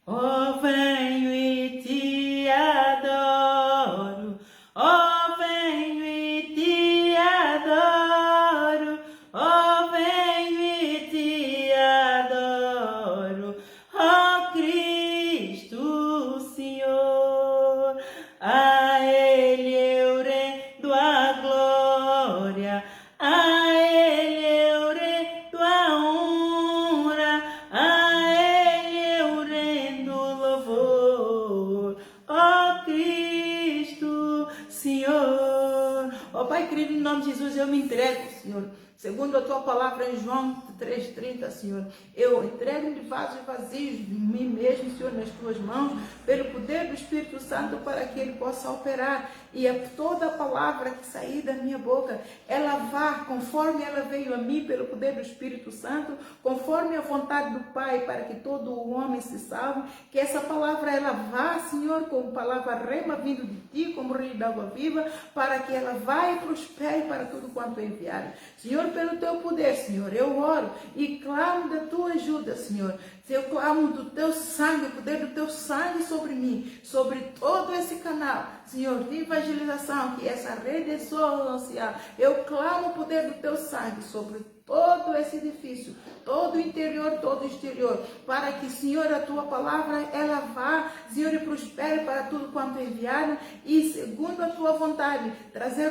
Oh, venho e te adoro. Oh, venho e te adoro. Oh, venho e te adoro. Oh, Cristo Senhor. A Ele eu rendo a glória. A Ele eu rendo a honra. A Ele eu rendo louvor. Oh, Cristo Senhor. Oh, Pai querido, em nome de Jesus, eu me entrego, Senhor. Segundo a tua palavra em João 3,30, Senhor, eu entrego de vasos vazios de mim mesmo, Senhor, nas tuas mãos, pelo poder do Espírito Santo, para que ele possa operar. E toda a palavra que sair da minha boca, ela vá conforme ela veio a mim, pelo poder do Espírito Santo, conforme a vontade do Pai, para que todo o homem se salve. Que essa palavra, ela vá, Senhor, como palavra rema vindo de ti, como rio de água viva, para que ela vá e prospere para tudo quanto é enviado. Senhor, pelo teu poder, Senhor, eu oro e clamo da tua ajuda, Senhor. Eu clamo do teu sangue, o poder do teu sangue sobre mim, sobre todo esse canal, Senhor, de evangelização, que essa rede social. Eu clamo o poder do teu sangue sobre todo esse edifício, todo o interior, todo o exterior, para que, Senhor, a tua palavra, ela vá, Senhor, e prospere para tudo quanto é enviado, e segundo a tua vontade, trazer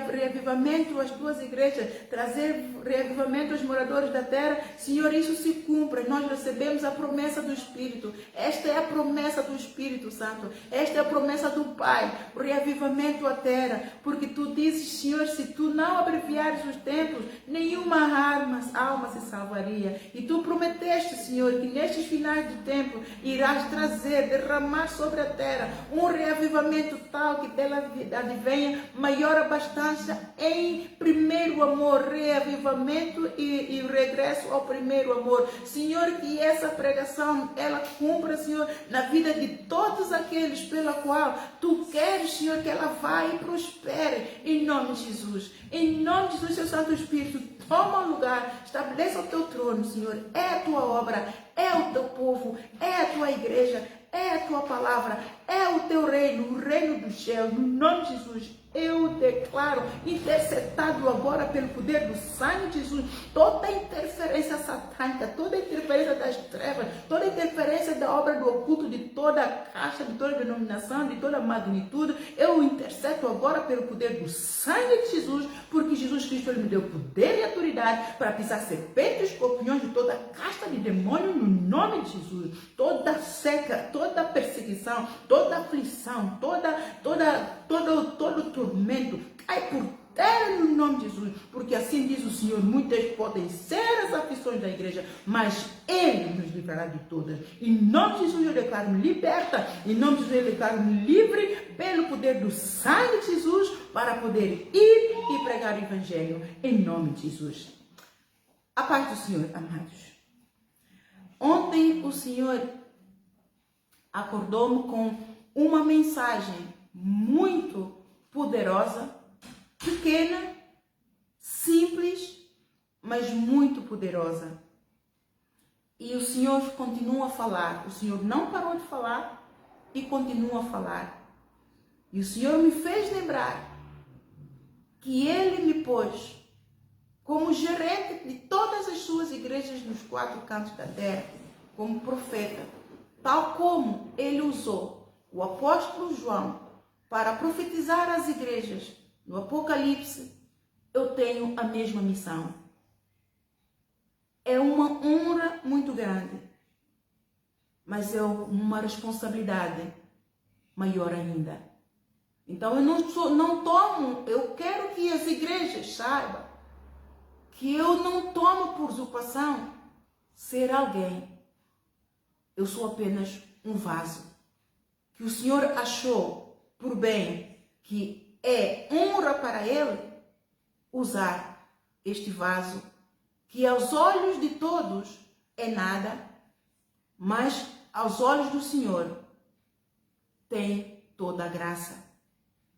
reavivamento às tuas igrejas, trazer reavivamento aos moradores da terra. Senhor, isso se cumpra. Nós recebemos a promessa do Espírito. Esta é a promessa do Espírito Santo. Esta é a promessa do Pai, o reavivamento à terra, porque tu dizes, Senhor, se tu não abreviares os tempos, nenhuma alma se salvaria. E tu prometeste, Senhor, que nestes finais de tempo irás trazer, derramar sobre a terra um reavivamento tal que dela advenha maior abastança em primeiro amor, reavivamento e regresso ao primeiro amor. Senhor, que essa pregação, ela cumpra, Senhor, na vida de todos aqueles pela qual tu queres, Senhor, que ela vá e prospere, em nome de Jesus. Em nome de Jesus, seu Santo Espírito, toma o lugar, estabeleça o teu trono, Senhor. É a tua obra, é o teu povo, é a tua igreja, é a tua palavra, é o teu reino, o reino dos céus. No nome de Jesus, eu declaro, interceptado agora pelo poder do sangue de Jesus, toda interferência satânica, toda interferência das trevas, toda interferência da obra do oculto, de toda a caixa, de toda a denominação, de toda a magnitude, eu intercepto agora pelo poder do sangue de Jesus, porque Jesus Cristo, ele me deu poder e autoridade para pisar serpentes e escorpiões de toda a casta de demônio, no nome de Jesus. Toda seca, toda perseguição, toda aflição, todo tormento cai por terra no nome de Jesus, porque assim diz o Senhor: muitas podem ser as aflições da igreja, mas Ele nos livrará de todas. Em nome de Jesus eu declaro-me liberta, em nome de Jesus eu declaro-me livre pelo poder do sangue de Jesus, para poder ir e pregar o Evangelho, em nome de Jesus. A paz do Senhor, amados. Ontem o Senhor acordou-me com uma mensagem muito poderosa, pequena, simples, mas muito poderosa. E o Senhor continua a falar. O Senhor não parou de falar e continua a falar. E o Senhor me fez lembrar que Ele me pôs como gerente de todas as suas igrejas nos 4 cantos da terra, como profeta, tal como Ele usou o apóstolo João para profetizar às igrejas no Apocalipse. Eu tenho a mesma missão. É uma honra muito grande, mas é uma responsabilidade maior ainda. Então eu quero que as igrejas saibam que eu não tomo por usurpação ser alguém. Eu sou apenas um vaso que o Senhor achou por bem, que é honra para Ele usar este vaso, que aos olhos de todos é nada, mas aos olhos do Senhor tem toda a graça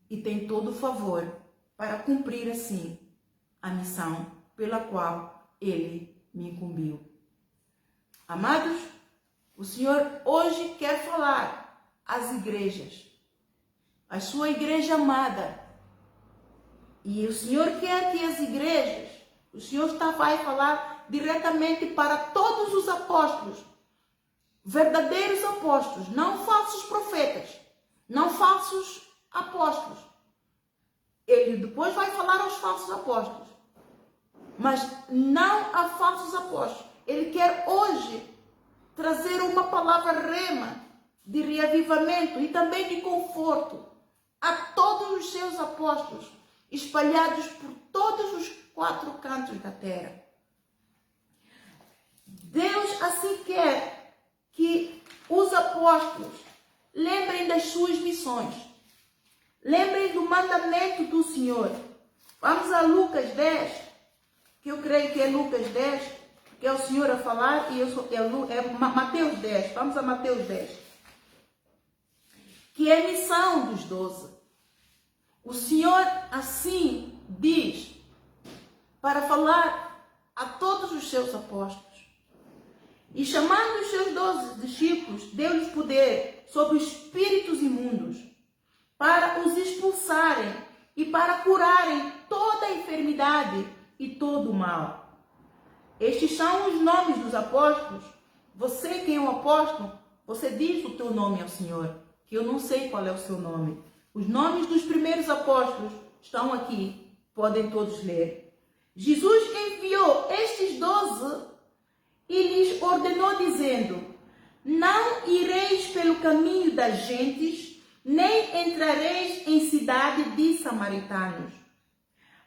e tem todo o favor para cumprir assim a missão pela qual Ele me incumbiu. Amados, O Senhor hoje quer falar às igrejas, a sua igreja amada. E o Senhor quer que as igrejas, o Senhor vai falar diretamente para todos os apóstolos, verdadeiros apóstolos, não falsos profetas, não falsos apóstolos. Ele depois vai falar aos falsos apóstolos, mas não a falsos apóstolos. Ele quer hoje trazer uma palavra rema de reavivamento e também de conforto a todos os seus apóstolos espalhados por todos os 4 cantos da terra. Deus assim quer que os apóstolos lembrem das suas missões, lembrem do mandamento do Senhor. Vamos a Lucas 10, que eu creio que é Lucas 10, que é o Senhor a falar, e é Mateus 10. Vamos a Mateus 10. Que é a missão dos 12. O Senhor assim diz para falar a todos os seus apóstolos. E chamando os seus 12 discípulos, deu-lhes poder sobre os espíritos imundos, para os expulsarem e para curarem toda a enfermidade e todo o mal. Estes são os nomes dos apóstolos. Você que é um apóstolo, você diz o teu nome ao Senhor, que eu não sei qual é o seu nome. Os nomes dos primeiros apóstolos estão aqui, podem todos ler. Jesus enviou estes 12 e lhes ordenou dizendo: não ireis pelo caminho das gentes, nem entrareis em cidade de samaritanos,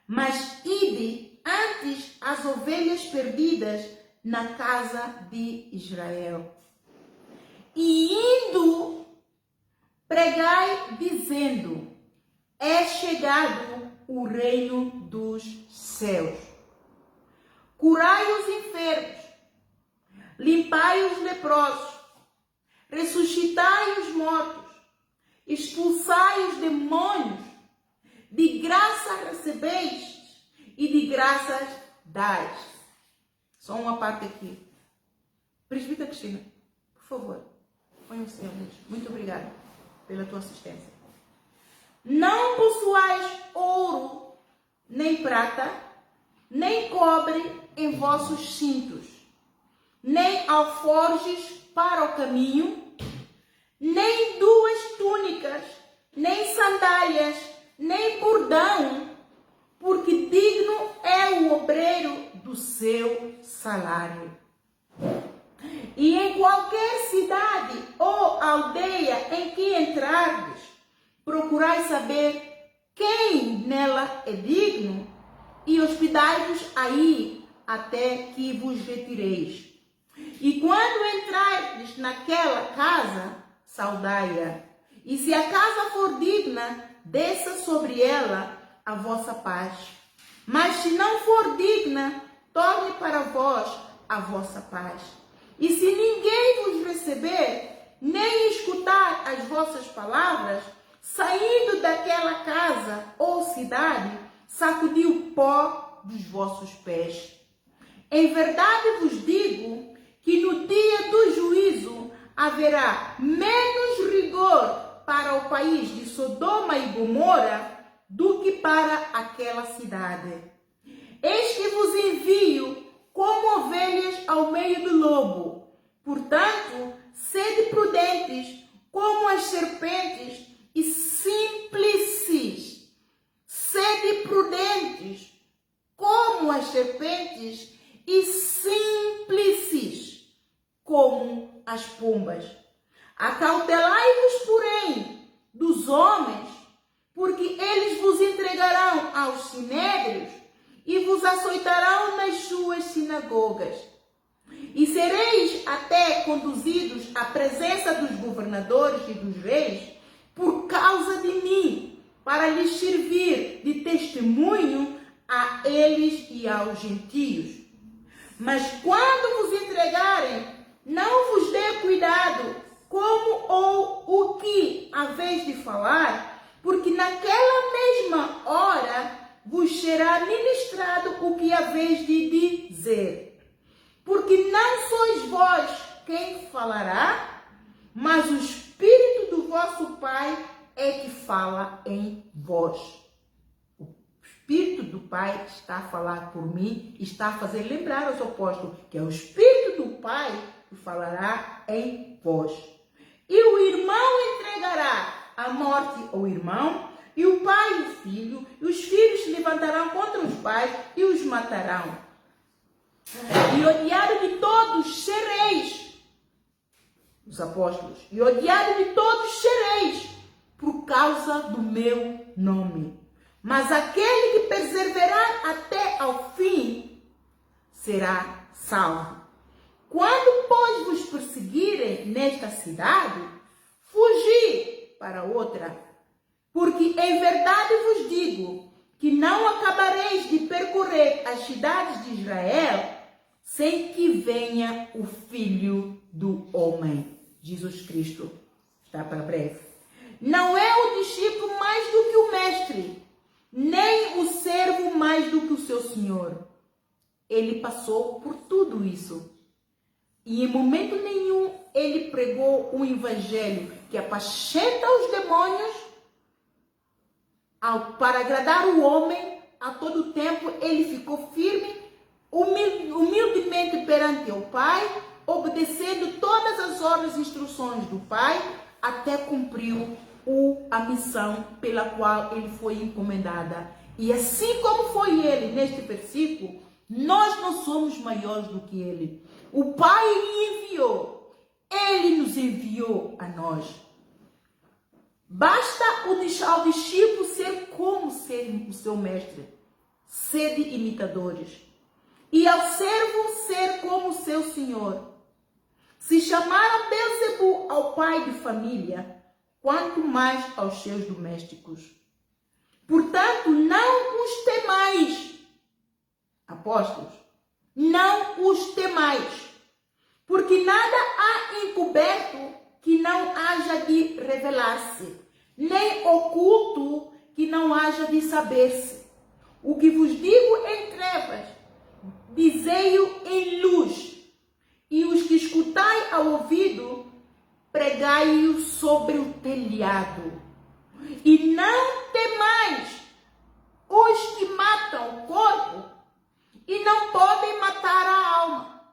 mas ide antes as ovelhas perdidas na casa de Israel. E indo, pregai dizendo: é chegado o reino dos céus. Curai os enfermos, limpai os leprosos, ressuscitai os mortos, expulsai os demônios, de graça recebeis e de graças dais. Só uma parte aqui. Presbítera Cristina, por favor, põe o seu. Muito obrigada pela tua assistência. Não possuais ouro, nem prata, nem cobre em vossos cintos, nem alforjes para o caminho, nem 2 túnicas, nem sandálias, nem bordão, porque digno é o obreiro do seu salário. E em qualquer cidade ou aldeia em que entrardes, procurai saber quem nela é digno e hospedai-vos aí até que vos retireis. E quando entrardes naquela casa, saudai-a. E se a casa for digna, desça sobre ela a vossa paz. Mas se não for digna, torne para vós a vossa paz. E se ninguém vos receber, nem escutar as vossas palavras, saindo daquela casa ou cidade, sacudi o pó dos vossos pés. Em verdade vos digo que no dia do juízo haverá menos rigor para o país de Sodoma e Gomorra do que para aquela cidade. Eis que vos envio como ovelhas ao meio do lobo. Portanto, sede prudentes como as serpentes e simplices. Sede prudentes como as serpentes e simplices como as pombas. Acautelai-vos, porém, dos homens, porque eles vos entregarão aos sinédrios e vos açoitarão nas suas sinagogas. E sereis até conduzidos à presença dos governadores e dos reis por causa de mim, para lhes servir de testemunho a eles e aos gentios. Mas quando vos entregarem, não vos dê cuidado como ou o que haveis de falar, porque naquela mesma hora vos será ministrado o que haveis de dizer. Porque não sois vós quem falará, mas o Espírito do vosso Pai é que fala em vós. O Espírito do Pai está a falar por mim, está a fazer lembrar aos apóstolos que é o Espírito do Pai que falará em vós. E o irmão entregará a morte ao irmão, e o pai o filho, e os filhos se levantarão contra os pais e os matarão. E odiado de todos sereis, os apóstolos, e odiado de todos sereis, por causa do meu nome. Mas aquele que perseverar até ao fim será salvo. Quando, pois, vos perseguirem nesta cidade, fugi para outra, porque em verdade vos digo que não acabareis de percorrer as cidades de Israel sem que venha o Filho do Homem. Jesus Cristo está para breve. Não é o discípulo mais do que o mestre, nem o servo mais do que o seu senhor. Ele passou por tudo isso. E em momento nenhum ele pregou um evangelho que apacenta os demônios para agradar o homem. A todo tempo ele ficou firme, humildemente perante o Pai, obedecendo todas as ordens e instruções do Pai, até cumpriu a missão pela qual ele foi encomendada. E assim como foi ele neste versículo, nós não somos maiores do que ele. O Pai lhe enviou, ele nos enviou a nós. Basta ao discípulo ser como ser o seu mestre, sede imitadores. E ao servo ser como o seu senhor. Se chamaram Beelzebu ao pai de família, quanto mais aos seus domésticos. Portanto, não os temais, apóstolos, não os temais, porque nada há encoberto que não haja de revelar-se, nem oculto que não haja de saber-se. O que vos digo em trevas, dizei-o em luz, e os que escutai ao ouvido, pregai-o sobre o telhado. E não temais os que matam o corpo e não podem matar a alma.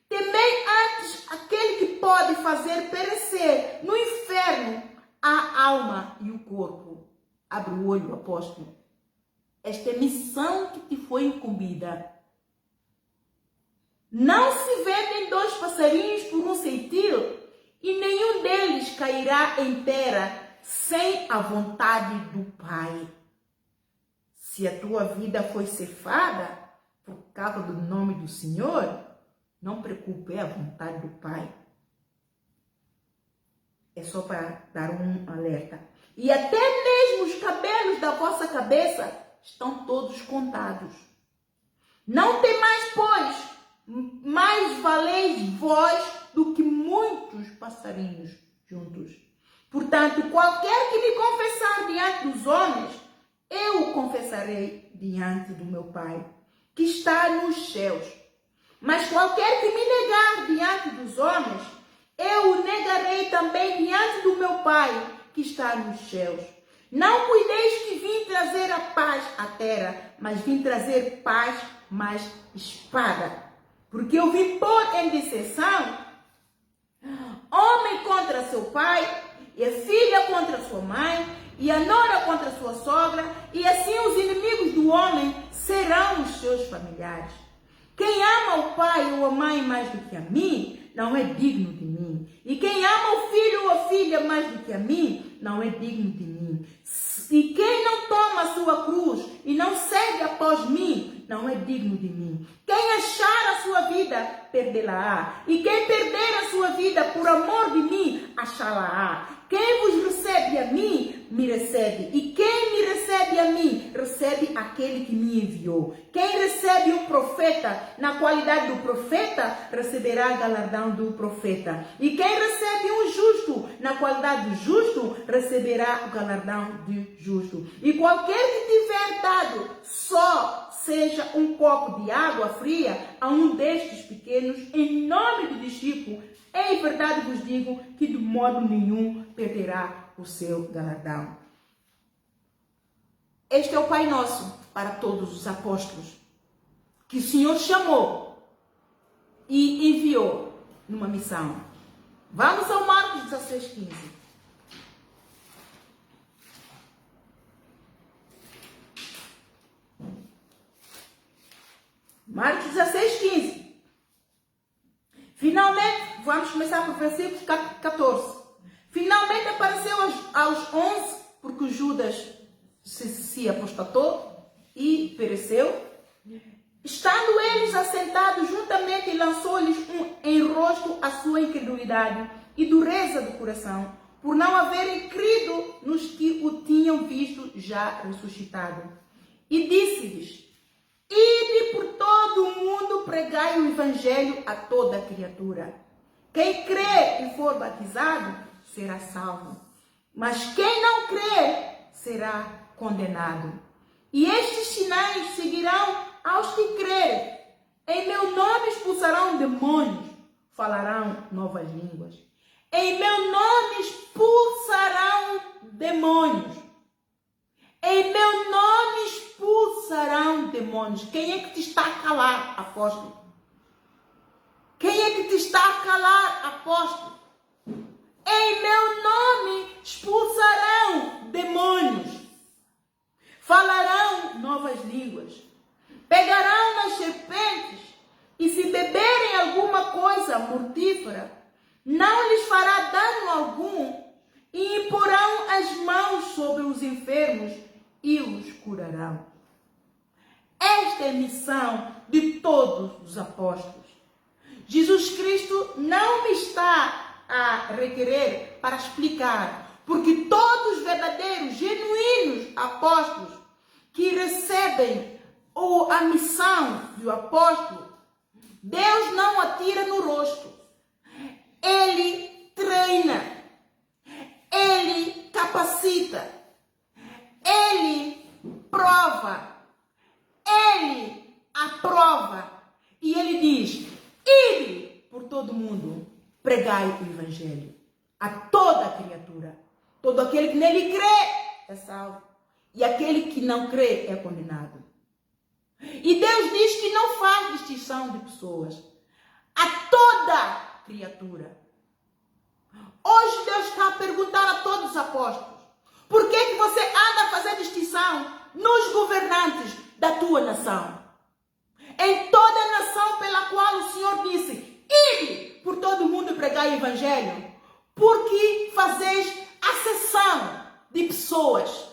Temei antes aquele que pode fazer perecer no inferno a alma e o corpo. Abre o olho, apóstolo. Esta é a missão que te foi incumbida. Não se vendem 2 passarinhos por um ceitil, e nenhum deles cairá em terra sem a vontade do Pai. Se a tua vida foi ceifada por causa do nome do Senhor, não preocupe, é a vontade do Pai. É só para dar um alerta. E até mesmo os cabelos da vossa cabeça estão todos contados. Não temais, pois, mais valeis vós do que muitos passarinhos juntos. Portanto, qualquer que me confessar diante dos homens, eu o confessarei diante do meu Pai, que está nos céus. Mas qualquer que me negar diante dos homens, eu o negarei também diante do meu Pai, que está nos céus. Não cuideis que vim trazer a paz à terra, mas vim trazer paz, mas espada. Porque eu vim pôr em dissensão homem contra seu pai, e a filha contra sua mãe, e a nora contra sua sogra, e assim os inimigos do homem serão os seus familiares. Quem ama o pai ou a mãe mais do que a mim, não é digno de mim. E quem ama o filho ou a filha mais do que a mim, não é digno de mim. E quem não toma a sua cruz e não segue após mim, não é digno de mim. Quem achar a sua vida, perdê-la-á. E quem perder a sua vida por amor de mim, achá-la-á. Quem vos recebe a mim, me recebe. E quem me recebe a mim, recebe aquele que me enviou. Quem recebe o profeta, na qualidade do profeta, receberá galardão do profeta. E quem recebe um justo, na qualidade do justo, receberá o galardão do justo. E qualquer que tiver dado só seja um copo de água fria a um destes pequenos, em nome do discípulo, Em verdade vos digo que de modo nenhum perderá o seu galardão. Este é o Pai Nosso para todos os apóstolos, que o Senhor chamou e enviou numa missão. Vamos ao Marcos 16:15. Marcos 16:15. Finalmente, vamos começar por versículo 14. Finalmente apareceu aos 11, porque Judas se apostatou e pereceu. Estando eles assentados juntamente, lançou-lhes em rosto a sua incredulidade e dureza do coração, por não haverem crido nos que o tinham visto já ressuscitado. E disse-lhes: ide por todo o mundo, pregai o evangelho a toda a criatura. Quem crer e for batizado será salvo, mas quem não crer será condenado. E estes sinais seguirão aos que crerem. Em meu nome expulsarão demônios, falarão novas línguas. Em meu nome expulsarão demônios. Em meu nome expulsarão demônios. Quem é que te está a calar, apóstolo? Quem é que te está a calar, apóstolo? Em meu nome expulsarão demônios. Falarão novas línguas. Pegarão nas serpentes e se beberem alguma coisa mortífera, não lhes fará dano algum, e imporão as mãos sobre os enfermos e os curarão. Esta é a missão de todos os apóstolos. Jesus Cristo não me está a requerer para explicar, porque todos os verdadeiros, genuínos apóstolos que recebem a missão do apóstolo, Deus não atira no rosto. Ele treina, ele capacita, ele prova, ele aprova. E ele diz: ide por todo mundo, pregai o evangelho a toda a criatura. Todo aquele que nele crê é salvo, e aquele que não crê é condenado. E Deus diz que não faz distinção de pessoas, a toda criatura. Hoje Deus está a perguntar a todos os apóstolos: por que você anda a fazer distinção nos governantes da tua nação? Em toda a nação pela qual o Senhor disse: ide por todo mundo e pregai o evangelho, porque fazeis acessão de pessoas,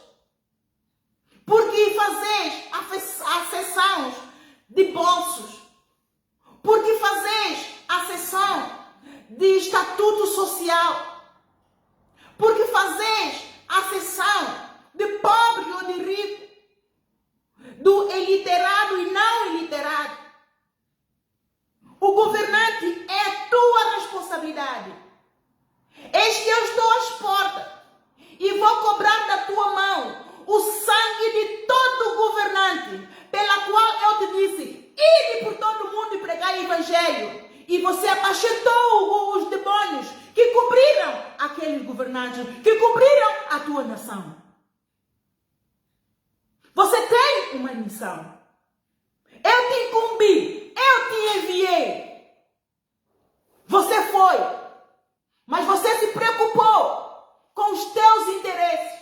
porque fazeis acessão de bolsos, porque fazeis acessão de estatuto social, porque fazeis acessão de pobre ou de rico, do iliterado e não iliterado. O governante é a tua responsabilidade. Eis que eu estou às portas e vou cobrar da tua mão o sangue de todo governante, pela qual eu te disse: ide por todo mundo e pregai o evangelho. E você apaixonou os demônios que cobriram aqueles governantes, que cobriram a tua nação. Você tem uma missão. Eu te incumbi, eu te enviei. Você foi, mas você se preocupou com os teus interesses.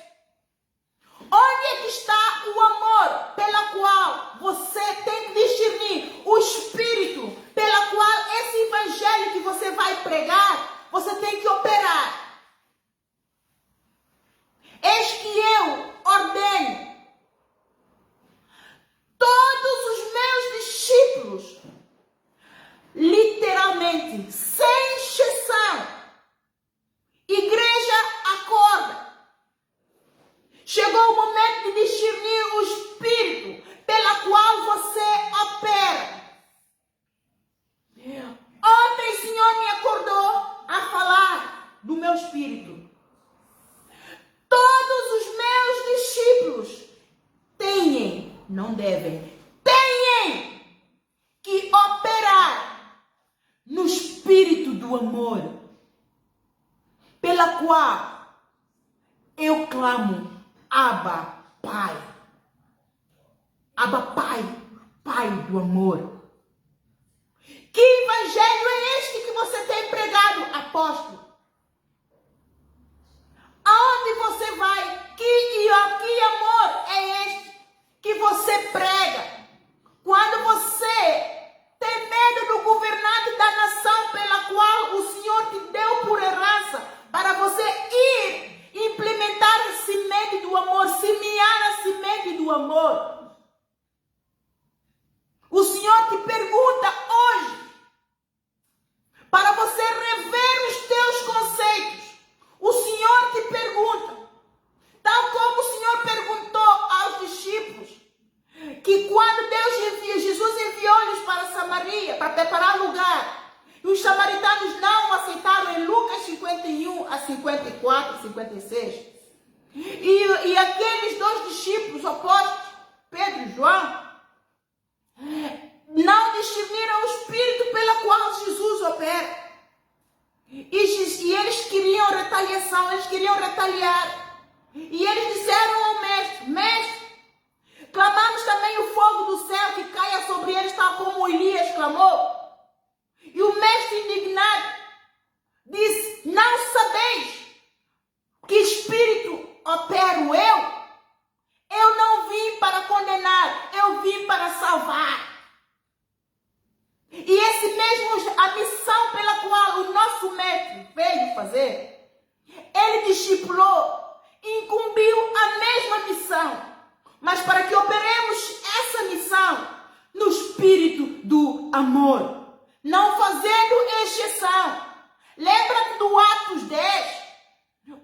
Onde é que está o amor pela qual você tem que discernir o espírito pela qual esse evangelho que você vai pregar, você tem que operar? Eis que eu ordeno todos os meus discípulos, literalmente, sem exceção. Igreja, acorda. Chegou o momento de discernir o espírito pela qual você opera. Ontem o Senhor me acordou a falar do meu espírito. Todos os meus discípulos têm, não devem, têm que operar no espírito do do amor, pela qual eu clamo, Abba, Pai. Abba, Pai, Pai do amor. Que evangelho é este que você tem pregado, apóstolo? Aonde você vai? Que amor é este que você prega? Quando você tem medo do governante da nação pela qual o Senhor te deu por herança, para você ir implementar a semente do amor, semear a semente do amor. O Senhor te pergunta hoje, para você rever os teus conceitos. O Senhor te pergunta, tal como o Senhor perguntou aos discípulos, que quando Jesus enviou-lhes para Samaria, para preparar lugar, e os samaritanos não aceitaram em Lucas 51 a 54, 56. E aqueles dois discípulos opostos, Pedro e João, não discerniram o espírito pela qual Jesus opera. E eles queriam retaliação, eles queriam retaliar. E eles disseram ao mestre, mestre, clamamos também o fogo do céu que caia sobre eles, tal como Elias clamou. E o mestre indignado disse, não sabeis que espírito opero eu? Eu não vim para condenar, eu vim para salvar. E a missão pela qual o nosso mestre veio fazer, ele discipulou, incumbiu a mesma missão, mas para que operemos essa missão no espírito do amor, não fazendo exceção. Lembra do Atos 10?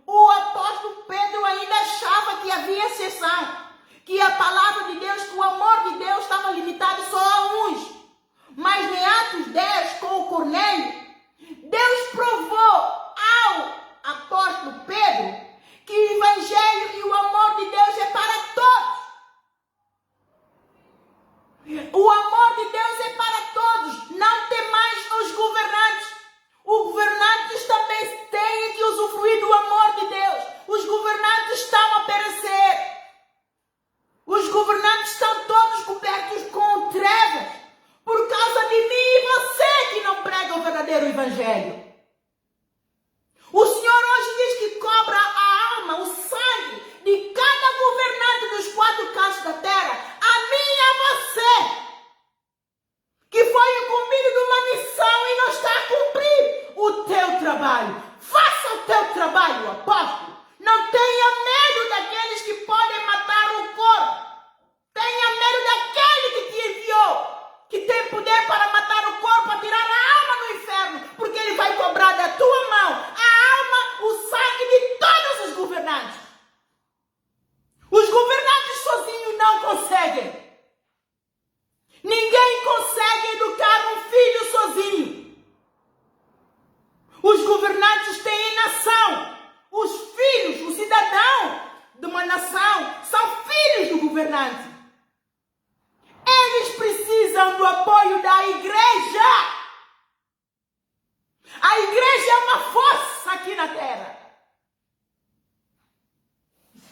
O apóstolo Pedro ainda achava que havia exceção, que a palavra de Deus, que o amor de Deus estava limitado só a uns. Mas em Atos 10, com o Cornélio, Deus provou ao apóstolo Pedro que o evangelho e o amor de Deus é para todos. O amor de Deus é para todos, não tem mais os governantes. Os governantes também têm que usufruir do amor de Deus. Os governantes estão a perecer. Os governantes estão todos cobertos com trevas por causa de mim e você que não prega o verdadeiro evangelho. O Senhor hoje diz que cobra a alma, o sangue de cada governante dos 4 cantos da terra, a mim e a você, que foi incumbido de uma missão e não está a cumprir o teu trabalho. Faça o teu trabalho, apóstolo. Não tenha medo daqueles que podem matar o corpo. Tenha medo daquele que te enviou, que tem poder para matar o corpo, a tirar a alma no inferno, porque ele vai cobrar da tua mão a alma, o sangue de todos os governantes. Os governantes sozinhos não conseguem. Ninguém consegue educar um filho sozinho. Os governantes têm nação. Os filhos, o cidadão de uma nação, são filhos do governante. Eles precisam do apoio da igreja. A igreja é uma força aqui na terra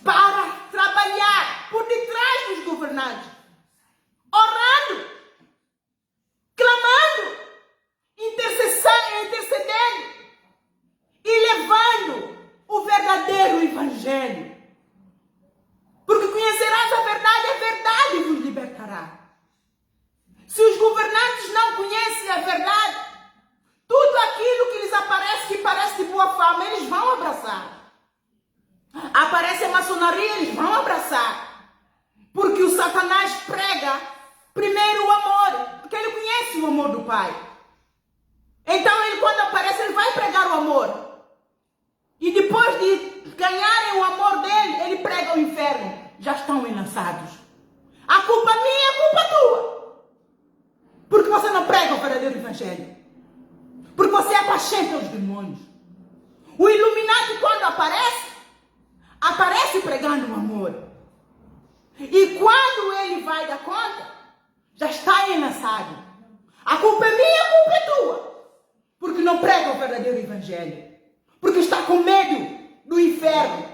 para trabalhar por detrás dos governantes, orando, clamando, intercedendo e levando o verdadeiro evangelho. Porque conhecerás a verdade vos libertará. Se os governantes não conhecem a verdade, tudo aquilo que lhes aparece, que parece de boa fama, eles vão abraçar. Aparece a maçonaria, eles vão abraçar. Porque o Satanás prega primeiro o amor, porque ele conhece o amor do Pai. Então ele, quando aparece, ele vai pregar o amor. E depois de ganharem o amor dele, ele prega o inferno. Já estão enlaçados. A culpa minha, a culpa tua. Porque você não prega o verdadeiro evangelho. Porque você apacenta os demônios. O Illuminati, quando aparece pregando o amor. E quando ele vai dar conta, já está enlaçado. A culpa é minha, a culpa é tua. Porque porque não prega o verdadeiro evangelho. Porque está com medo do inferno.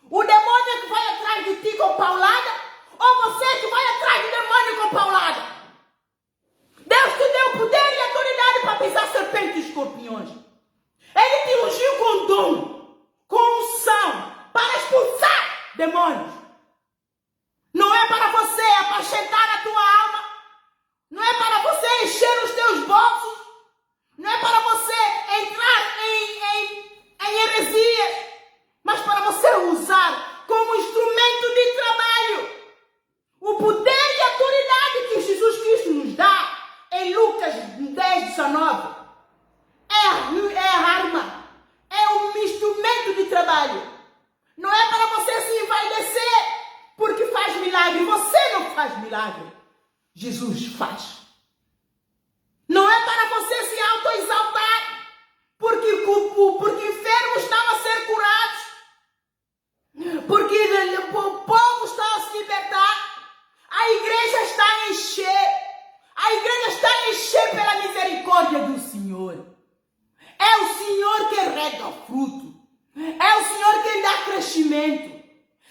O demônio é que vai atrás de ti com paulada, ou você é que vai atrás do demônio com paulada? Deus te deu poder e autoridade para pisar serpentes e escorpiões. Ele te ungiu com dom, com unção, para expulsar demônios. Não é para você apacentar a tua alma. Não é para você encher os teus bolsos. Não é para você entrar em heresias. Mas para você usar como instrumento de trabalho o poder e a autoridade que Jesus Cristo nos dá em Lucas 10:19. É a arma. É um instrumento de trabalho. Não é para você se envaidecer porque faz milagre. Você não faz milagre. Jesus faz. Não é para você se autoexaltar porque enfermos estavam a ser curados. Porque o povo está a se libertar. A igreja está a encher. A igreja está a encher pela misericórdia do Senhor. É o Senhor que rega o fruto. É o Senhor que dá crescimento.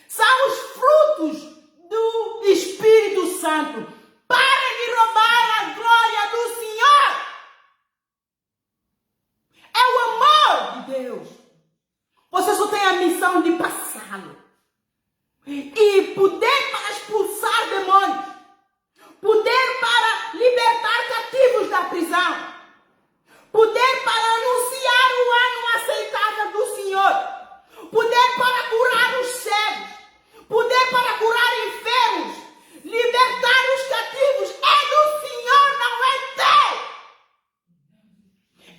São os frutos do Espírito Santo. Para de roubar a glória do Senhor. É o amor de Deus. Você só tem a missão de passá-lo. E poder para expulsar demônios. Poder para libertar cativos da prisão. Poder para anunciar o ano aceitável do Senhor. Poder para curar os cegos. Poder para curar enfermos. Libertar os cativos. É do Senhor, não é teu.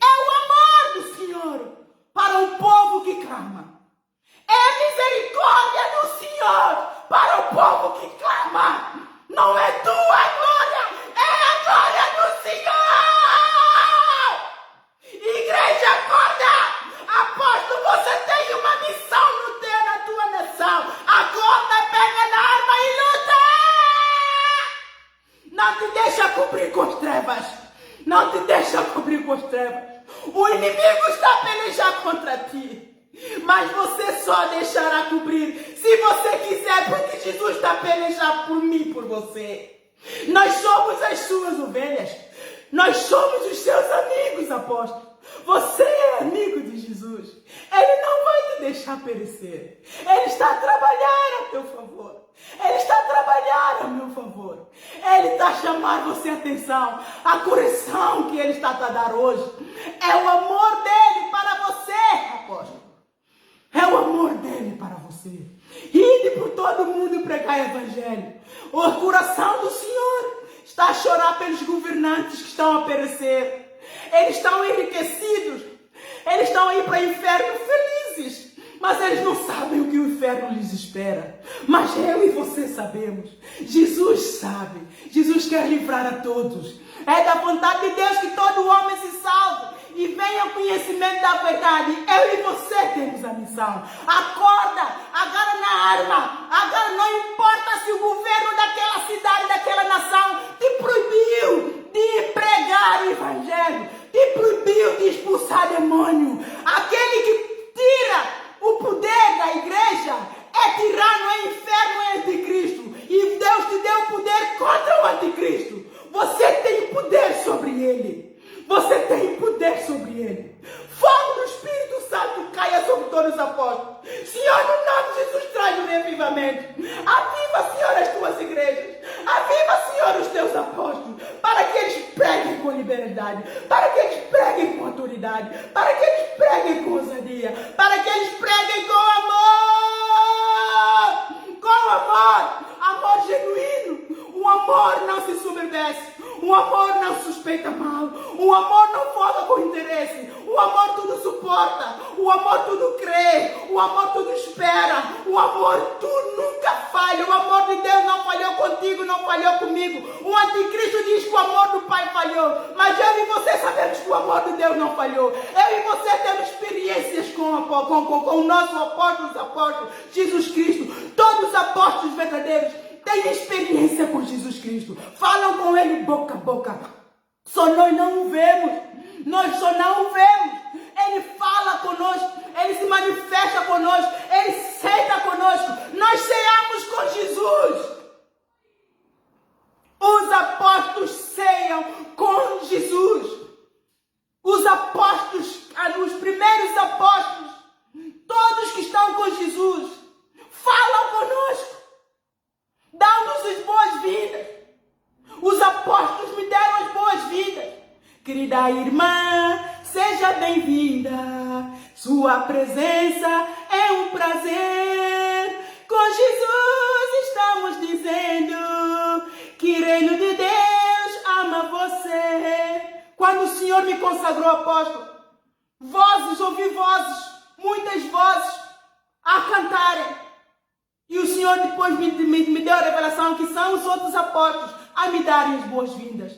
É o amor do Senhor para o povo que clama. É a misericórdia do Senhor para o povo que clama. Não é tua glória, é a glória do Senhor. Igreja, acorda. Apóstolo, você tem uma missão na tua nação. Acorda, pega na arma e luta. Não te deixa cobrir com as trevas. Não te deixa cobrir com as trevas. O inimigo está a pelejar contra ti. Mas você só deixará cobrir se você quiser, porque Jesus está a pelejar por mim e por você. Nós somos as suas ovelhas. Nós somos os seus amigos, apóstolo. Você é amigo de Jesus. Ele não vai te deixar perecer. Ele está a trabalhar a teu favor. Ele está a trabalhar a meu favor. Ele está a chamar você a atenção. A correção que Ele está a dar hoje é o amor dEle para você, apóstolo. É o amor dEle para você. Ide por todo mundo e pregar o evangelho. O coração do Senhor está a chorar pelos governantes que estão a perecer. Eles estão enriquecidos. Eles estão aí para o inferno felizes. Mas eles não sabem o que o inferno lhes espera. Mas eu e você sabemos. Jesus sabe. Jesus quer livrar a todos. É da vontade de Deus que todo homem se salve e venha ao conhecimento da verdade. Eu e você temos a missão. Acorda, agarra na arma. Agora não importa se o governo daquela cidade, daquela nação te proibiu de pregar o evangelho, te proibiu de expulsar demônio. Aquele que tira o poder da igreja é tirano, é inferno, é anticristo. E Deus te deu poder contra o anticristo. Você tem poder sobre ele. Você tem poder sobre ele. Fogo do Espírito Santo caia sobre todos os apóstolos. Senhor, no nome de Jesus, traz o revivamento. Aviva, Senhor, as tuas igrejas. Aviva, Senhor, os teus apóstolos. Para que eles preguem com liberdade. Para que eles preguem com autoridade. Para que eles preguem com ousadia. Para que eles preguem com amor. Com amor. Amor genuíno. Um amor não se subverte. Um amor não suspeita mal. Um amor não foca com interesse. O amor tudo suporta. O amor tudo crê. O amor tudo espera. O amor tudo nunca falha. O amor de Deus não falhou contigo, não falhou comigo. O anticristo diz que o amor do Pai falhou. Mas eu e você sabemos que o amor de Deus não falhou. Eu e você temos experiências com o nosso apóstolo, os apóstolos, Jesus Cristo. Todos os apóstolos verdadeiros têm experiência com Jesus Cristo. Falam com Ele boca a boca. Só nós não o vemos. Nós só não o vemos. Ele fala conosco, ele se manifesta conosco, ele senta conosco. Nós ceamos com Jesus. Os apóstolos ceiam com Jesus. Os apóstolos, os primeiros apóstolos, todos que estão com Jesus, falam conosco, dão-nos as boas-vindas. Os apóstolos me deram as boas-vindas. Querida irmã, seja bem-vinda. Sua presença é um prazer. Com Jesus estamos dizendo que o reino de Deus ama você. Quando o Senhor me consagrou apóstolo, ouvi vozes, muitas vozes a cantarem. E o Senhor depois me deu a revelação que são os outros apóstolos a me darem as boas-vindas.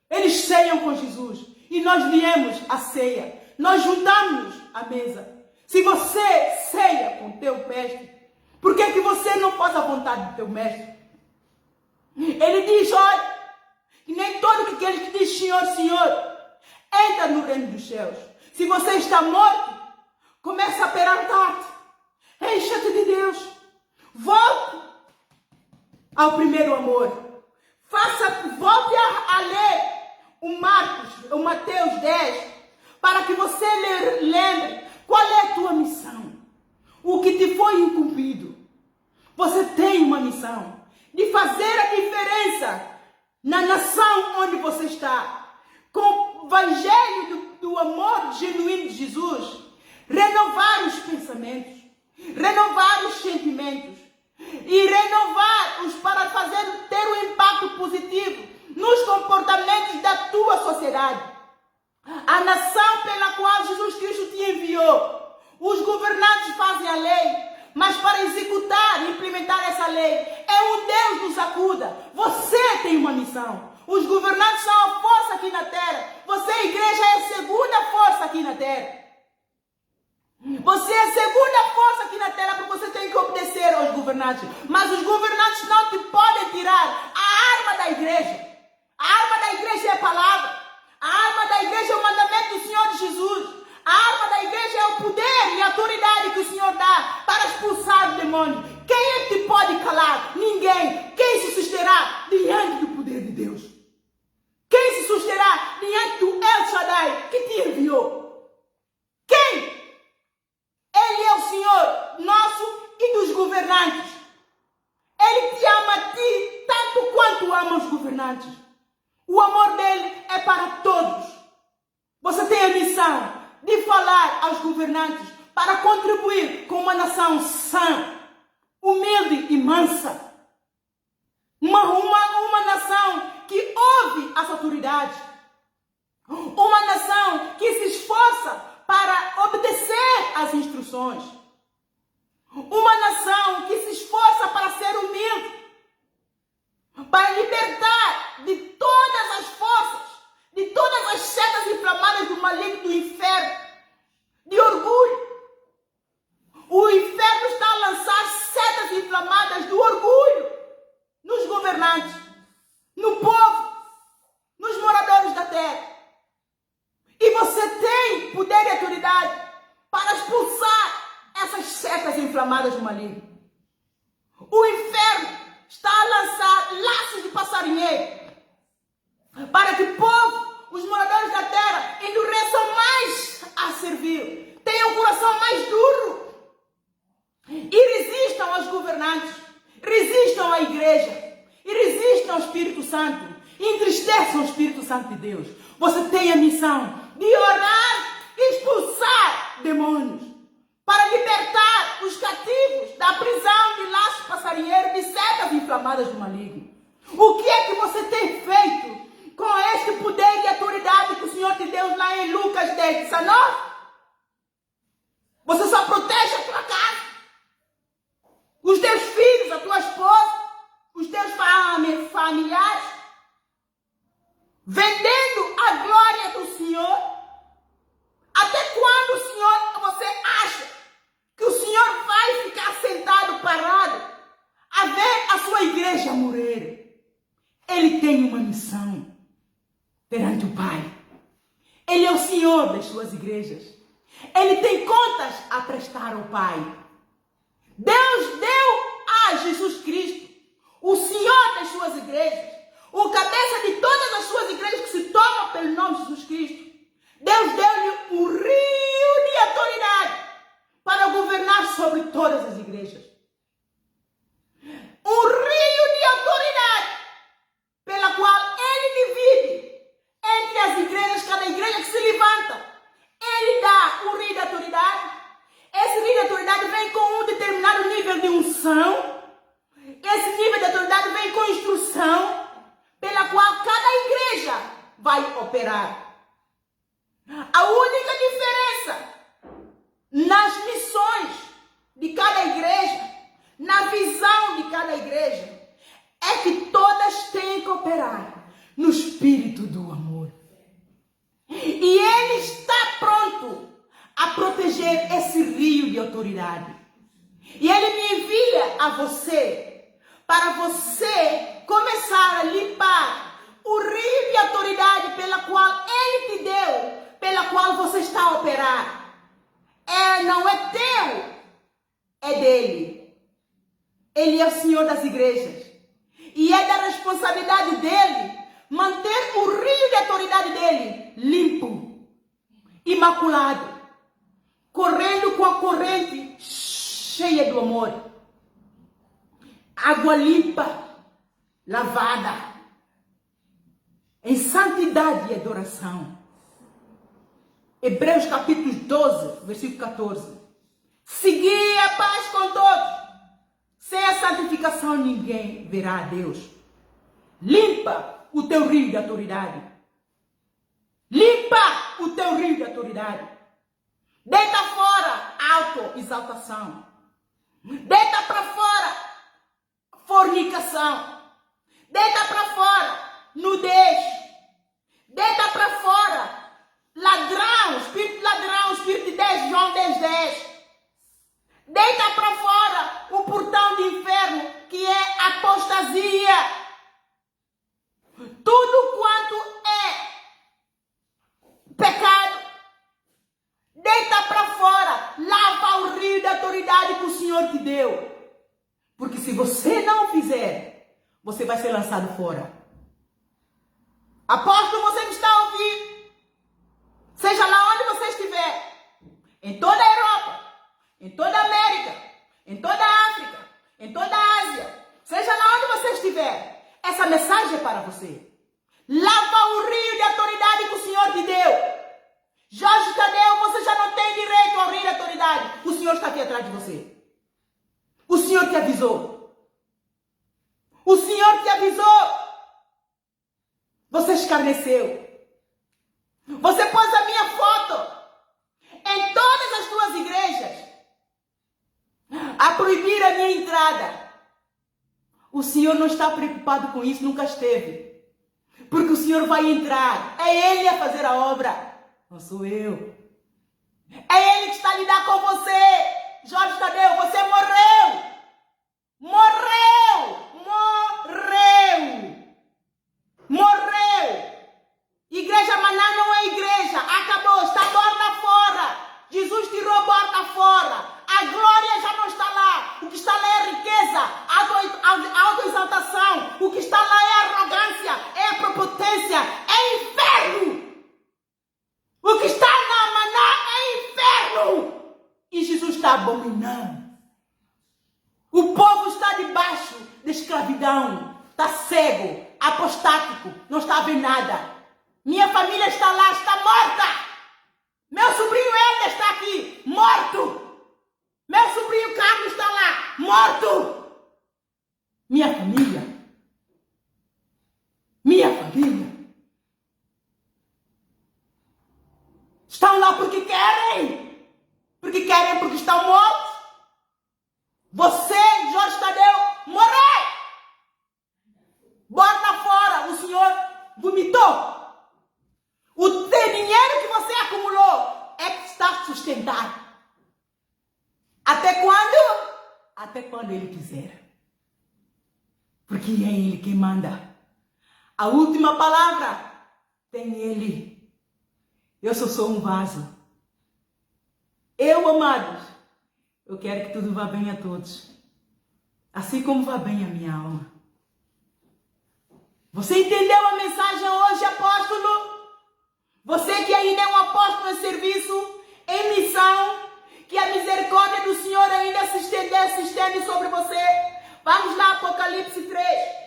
Eles ceiam com Jesus. E nós viemos à ceia. Nós juntamos-nos à mesa. Se você ceia com teu mestre, por que que você não faz a vontade do teu mestre? Ele diz, olha, que nem todo aquele que diz Senhor, Senhor, entra no reino dos céus. Se você está morto, começa a perguntar-te. Encha-te de Deus. Volte ao primeiro amor. Volte a ler o Mateus 10, para que você lembre qual é a tua missão. O que te foi incumbido. Você tem uma missão de fazer a diferença na nação onde você está. Com o evangelho do amor genuíno de Jesus, renovar os pensamentos, renovar os sentimentos e renová-los para ter um impacto positivo nos comportamentos da tua sociedade. A nação pela qual Jesus Cristo te enviou. Os governantes fazem a lei, mas para executar e implementar essa lei, é um Deus nos acuda. Você tem uma missão. Os governantes são a força aqui na terra. Você, a igreja, é a segunda força aqui na terra. Você é a segunda força aqui na terra, porque você tem que obedecer aos governantes. Mas os governantes não te podem tirar a arma da igreja. A arma da igreja é a palavra. A arma da igreja é o mandamento do Senhor Jesus. A arma da igreja é o poder e a autoridade que o Senhor dá para expulsar o demônio. Quem é que te pode calar? Ninguém. Quem se susterá diante do poder de Deus? Quem se susterá diante do El Shaddai que te enviou? Quem? Ele é o Senhor nosso e dos governantes. Ele te ama a ti tanto quanto ama os governantes. O amor dele é para todos. Você tem a missão de falar aos governantes para contribuir com uma nação sã, humilde e mansa. Uma nação que ouve as autoridades. Uma nação que se esforça para obedecer às instruções. Uma nação que se esforça para ser humilde. Para libertar de todas as forças, de todas as setas inflamadas do maligno do inferno, de orgulho. O inferno está a lançar setas inflamadas do orgulho nos governantes, no povo, nos moradores da terra. E você tem poder e autoridade para expulsar essas setas inflamadas do maligno. O inferno está a lançar laços de passarinheiro para que o povo, os moradores da terra, endureçam mais a servir, tenham o coração mais duro e resistam aos governantes, resistam à igreja e resistam ao Espírito Santo, e entristeçam o Espírito Santo de Deus. Você tem a missão de orar e expulsar demônios, para libertar os cativos da prisão de laços passarinheiros, de setas inflamadas do maligno. O que é que você tem feito com este poder e autoridade que o Senhor te deu lá em Lucas 10:19? Você só protege a tua casa, os teus filhos, a tua esposa, os teus familiares, vendendo a glória do Senhor. Até quando, você acha que o Senhor vai ficar sentado, parado, a ver a sua igreja morrer? Ele tem uma missão perante o Pai. Ele é o Senhor das suas igrejas. Ele tem contas a prestar ao Pai. Deus deu a Jesus Cristo, o Senhor das suas igrejas, o cabeça de todas as suas igrejas que se tomam pelo nome de Jesus Cristo. Deus deu-lhe um rio de autoridade para governar sobre todas as igrejas. Um rio de autoridade pela qual ele divide entre as igrejas, cada igreja que se levanta. Ele dá um rio de autoridade. Esse rio de autoridade vem com um determinado nível de unção. Esse nível de autoridade vem com instrução pela qual cada igreja vai operar. A única diferença nas missões de cada igreja, na visão de cada igreja, é que todas têm que operar no espírito do amor. E Ele está pronto a proteger esse rio de autoridade. E Ele me envia a você, para você começar a limpar o rio de autoridade pela qual Ele te deu, pela qual você está a operar. Não é teu, é dele. Ele é o Senhor das igrejas. E é da responsabilidade dele manter o rio de autoridade dele limpo, imaculado, correndo com a corrente cheia do amor. Água limpa, lavada, em santidade e adoração. Hebreus capítulo 12, versículo 14. Segui a paz com todos. Sem a santificação ninguém verá a Deus. Limpa o teu rio de autoridade. Limpa o teu rio de autoridade. Deita fora a autoexaltação. Deita para fora fornicação. Deita para fora nudez. Deita para fora ladrão, espírito de 10, João 10:10. Deita para fora o portão do inferno, que é apostasia. Tudo quanto é pecado, deita para fora. Lava o rio de autoridade que o Senhor te deu. Porque se você não fizer, você vai ser lançado fora. Apóstolo, você me está a ouvir? Seja lá onde você estiver, em toda a Europa, em toda a América, em toda a África, em toda a Ásia, seja lá onde você estiver, essa mensagem é para você. Lava o rio de autoridade que o Senhor te deu. Jorge Tadeu, você já não tem direito ao rio de autoridade. O Senhor está aqui atrás de você. O Senhor te avisou. O Senhor te avisou. Você escarneceu. Você pôs a minha foto em todas as tuas igrejas a proibir a minha entrada. O Senhor não está preocupado com isso, nunca esteve. Porque o Senhor vai entrar. É Ele a fazer a obra. Não sou eu. É Ele que está a lidar com você. Jorge Tadeu, você morreu. Morreu. Morreu. Morreu. Igreja Maná não é igreja. Acabou. Está borda fora. Jesus tirou borda fora. A glória já não está lá. O que está lá é riqueza, autoexaltação. O que está lá é arrogância, é prepotência, é inferno. O que está na Maná é inferno. E Jesus está abominando. O povo está debaixo da escravidão. Está cego, apostático, não está a ver nada. Minha família está lá, está morta. Meu sobrinho Helder está aqui, morto. Meu sobrinho Carlos está lá, morto. Minha família. Estão lá porque querem. Porque querem, porque estão mortos. Você, Jorge Tadeu, morreu. Bota fora, o Senhor vomitou. O dinheiro que você acumulou é que está sustentado. Até quando? Até quando Ele quiser. Porque é Ele quem manda. A última palavra tem Ele. Eu só sou um vaso. Eu, amados, eu quero que tudo vá bem a todos. Assim como vá bem a minha alma. Você entendeu a mensagem hoje, apóstolo? Você que ainda é um apóstolo em serviço, em missão, que a misericórdia do Senhor ainda se estende sobre você. Vamos lá, Apocalipse 3.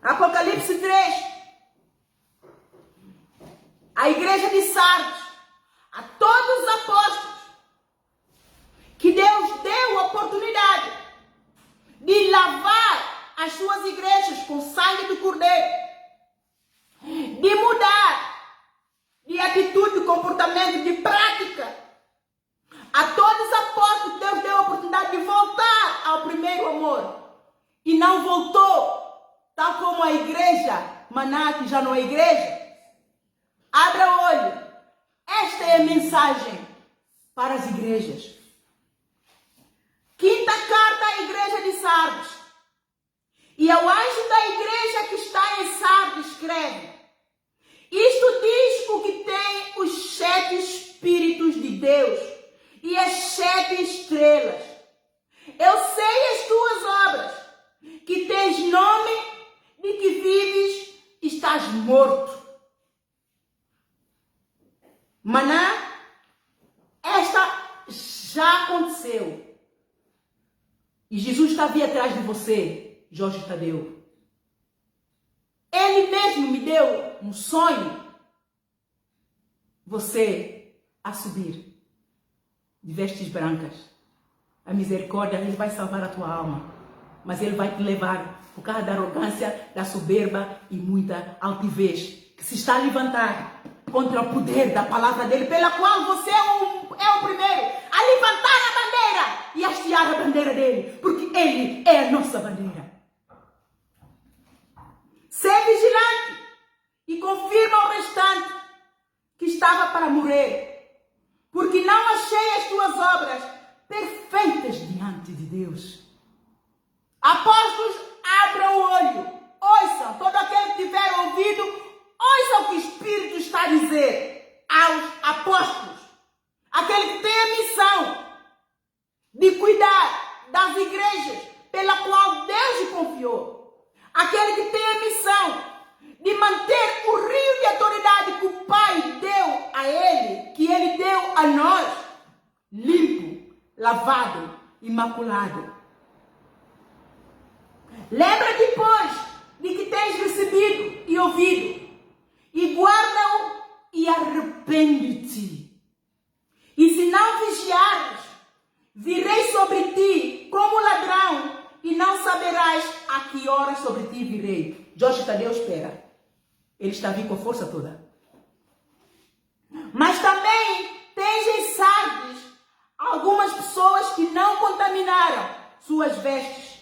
Apocalipse 3. A igreja de Sardes, a todos os apóstolos, que Deus deu a oportunidade de lavar as suas igrejas com sangue do Cordeiro, de mudar de atitude, de comportamento, de prática. A todos os apóstolos, Deus deu a oportunidade de voltar ao primeiro amor. E não voltou, tal como a igreja Maná, que já não é igreja. Abra o olho. Esta é a mensagem para as igrejas. Quinta carta à igreja de Sardes. E ao anjo da igreja que está em Sardes escreve: isto diz o que tem os 7 Espíritos de Deus e as 7 estrelas. Eu sei as tuas obras, que tens nome de que vives, estás morto. Maná, esta já aconteceu. E Jesus está ali atrás de você, Jorge Tadeu. Ele mesmo me deu um sonho. Você a subir de vestes brancas. A misericórdia, Ele vai salvar a tua alma. Mas Ele vai te levar por causa da arrogância, da soberba e muita altivez que se está a levantar contra o poder da palavra dele, pela qual você é o primeiro a levantar a bandeira e hastear a bandeira dele, porque ele é a nossa bandeira. Ser vigilante e confirma o restante que estava para morrer, porque não achei as tuas obras perfeitas diante de Deus. Apóstolos, abram o olho, ouçam, todo aquele que tiver ouvido, ouçam o que o Espírito está a dizer aos apóstolos, aquele que tem a missão de cuidar das igrejas pela qual Deus lhe confiou, aquele que tem a missão de manter o rio de autoridade que o Pai deu a ele, que ele deu a nós, limpo, lavado, imaculado. Lembra-te, pois, de que tens recebido e ouvido, e guarda-o e arrepende-te. E se não vigiares, virei sobre ti como ladrão, e não saberás a que hora sobre ti virei. Jorge Tadeu espera. Ele está vindo com a força toda. Mas também tens em Sardes algumas pessoas que não contaminaram suas vestes,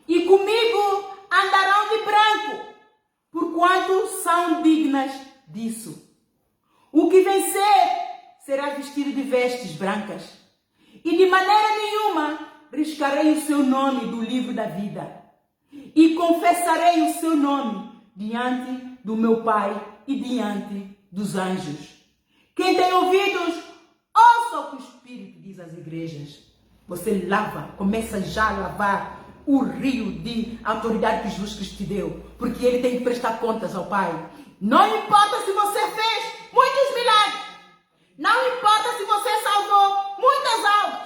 e comigo andarão de branco, porquanto são dignas disso. O que vencer será vestido de vestes brancas, e de maneira nenhuma riscarei o seu nome do livro da vida, e confessarei o seu nome diante do meu Pai e diante dos anjos. Quem tem ouvidos, ouça o que o Espírito diz às igrejas. Você lava, começa já a lavar o rio de autoridade que Jesus Cristo te deu, porque Ele tem que prestar contas ao Pai. Não importa se você fez muitos milagres, não importa se você salvou muitas almas,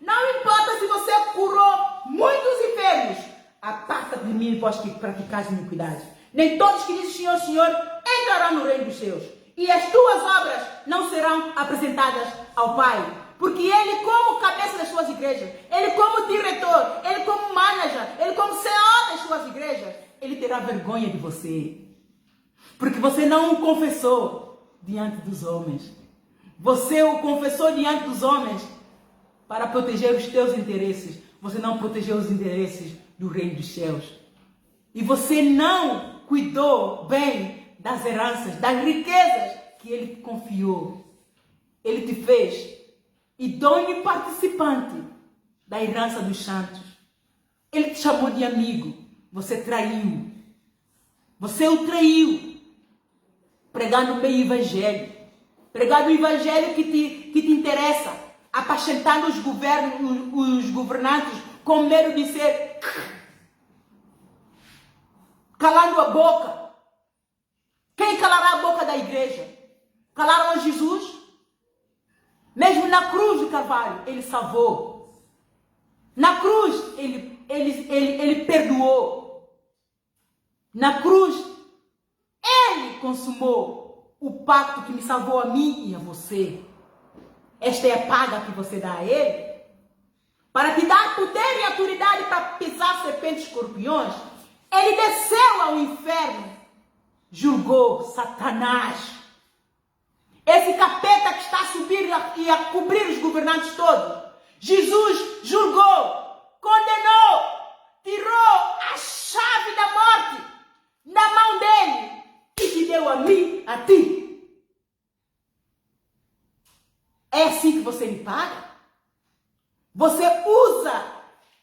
não importa se você curou muitos enfermos. Aparta de mim, vós que praticais iniquidade. Nem todos que dizem Senhor, Senhor, entrarão no reino dos céus, e as tuas obras não serão apresentadas ao Pai. Porque Ele, como cabeça das suas igrejas, Ele como diretor, Ele como manager, Ele como CEO das suas igrejas, Ele terá vergonha de você. Porque você não o confessou diante dos homens. Você o confessou diante dos homens para proteger os teus interesses. Você não protegeu os interesses do reino dos céus. E você não cuidou bem das heranças, das riquezas que Ele te confiou. Ele te fez idôneo participante da herança dos santos. Ele te chamou de amigo, você traiu. Você o traiu, pregando bem o evangelho. Pregando o evangelho que te interessa. Apacentando os governantes com medo de ser... Calando a boca. Quem calará a boca da igreja? Calaram a Jesus? Mesmo na cruz do Calvário, ele salvou. Na cruz, ele perdoou. Na cruz, ele consumou o pacto que me salvou a mim e a você. Esta é a paga que você dá a ele. Para te dar poder e autoridade para pisar serpentes e escorpiões, ele desceu ao inferno. Julgou Satanás. Esse capeta que está a subir e a cobrir os governantes todos. Jesus julgou, condenou, tirou a chave da morte na mão dele e te deu a mim, a ti. É assim que você me paga? Você usa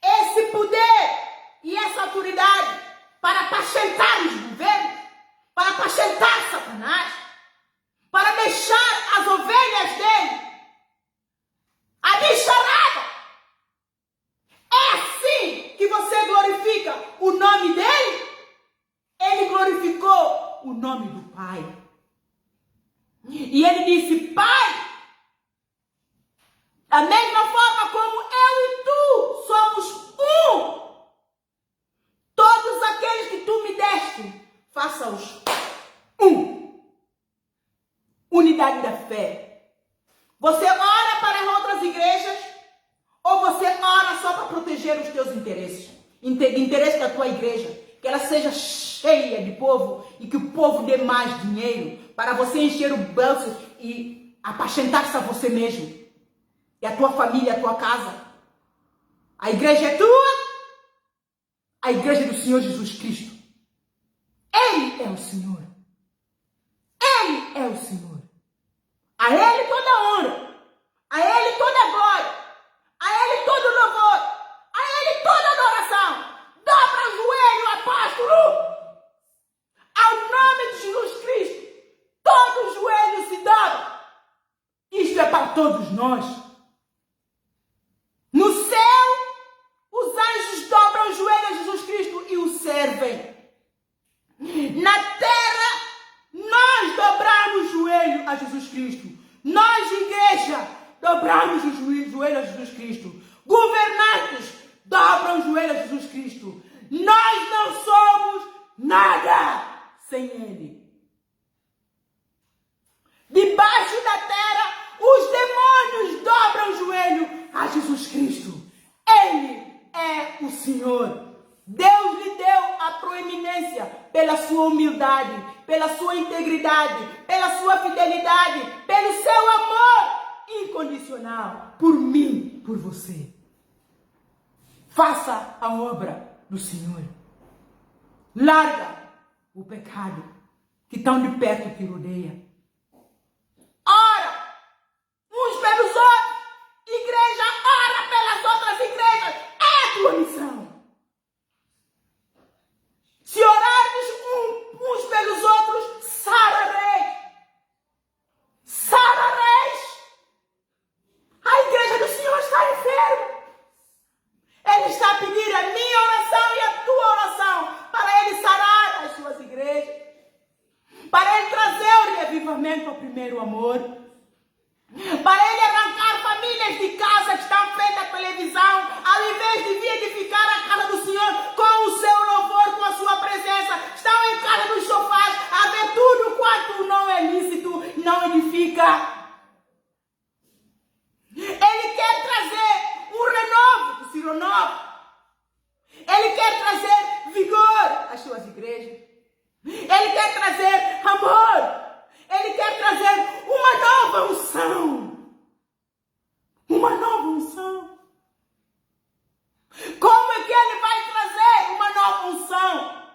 esse poder e essa autoridade para apacentar os governos, para apacentar Satanás, para deixar as ovelhas dele, a bicharada. É assim que você glorifica o nome dele? Ele glorificou o nome do Pai. E ele disse, Pai, da mesma forma como eu e tu somos um, todos aqueles que tu me deste, faça-os um. Unidade da fé. Você ora para outras igrejas ou você ora só para proteger os teus interesses? Interesse da tua igreja, que ela seja cheia de povo e que o povo dê mais dinheiro para você encher o bolso e apacentar-se a você mesmo e a tua família, a tua casa. A igreja é tua, a igreja é do Senhor Jesus Cristo. Ele é o Senhor. Ele é o Senhor. A Ele toda a honra, a Ele toda a glória, a Ele todo o louvor, a Ele toda a adoração. Dobra o joelho, apóstolo. Ao nome de Jesus Cristo, todo o joelho se dobra. Isto é para todos nós. No céu, os anjos dobram o joelho a Jesus Cristo e o servem. Na terra, nós dobramos o joelho a Jesus Cristo. Nós, igreja, dobramos o joelho a Jesus Cristo. Governantes dobram o joelho a Jesus Cristo. Nós não somos nada sem Ele. Debaixo da terra, os demônios dobram o joelho a Jesus Cristo. Ele é o Senhor. Deus lhe deu a proeminência pela sua humildade, pela sua integridade, pela sua fidelidade, pelo seu amor incondicional por mim, por você. Faça a obra do Senhor. Larga o pecado que tão de perto te rodeia. Ora uns pelos outros. Igreja, ora pelas outras igrejas. É a tua missão. Se orarmos uns pelos outros, sarareis. Sarareis. A igreja do Senhor está enferma. Ele está a pedir a minha oração e a tua oração para Ele sarar as suas igrejas. Para Ele trazer o reavivamento ao primeiro amor. Para Ele arrancar famílias de casa que estão frente à televisão, ao invés de vir edificar a casa do Senhor com o seu louvor, com a sua presença, estão em casa dos sofás a ver tudo quanto não é lícito, não edifica. Ele quer trazer um renovo que se renova. Ele quer trazer vigor às suas igrejas. Ele quer trazer amor. Ele quer trazer uma nova unção. Uma nova unção. Como é que Ele vai trazer uma nova unção?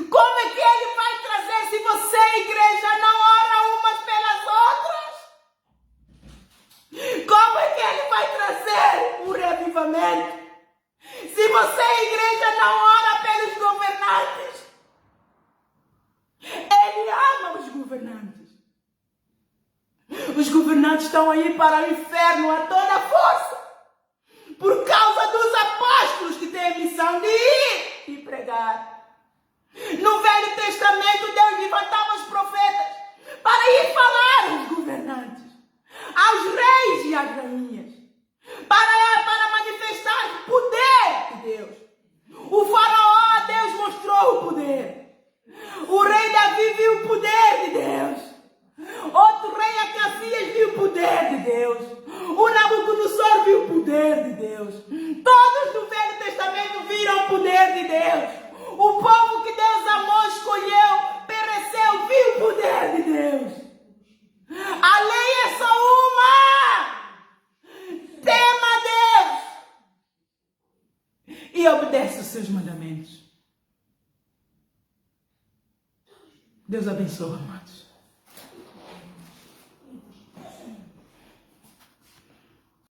Como é que Ele vai trazer se você, igreja, não ora umas pelas outras? Como é que Ele vai trazer um reavivamento? Se você, igreja, não ora pelos governantes? Os governantes estão a ir para o inferno a toda força. Por causa dos apóstolos que têm a missão de ir e pregar. No Velho Testamento, Deus levantava os profetas para ir falar aos governantes, aos reis e às rainhas, para manifestar o poder de Deus. O faraó, Deus mostrou o poder. O rei Davi viu o poder de Deus. Outro rei, Acasias, viu o poder de Deus. O Nabucodonosor viu o poder de Deus. Todos no Velho Testamento viram o poder de Deus. O povo que Deus amou, escolheu, pereceu, viu o poder de Deus. A lei é só uma. Tema Deus e obedece os seus mandamentos. Deus abençoe, amados.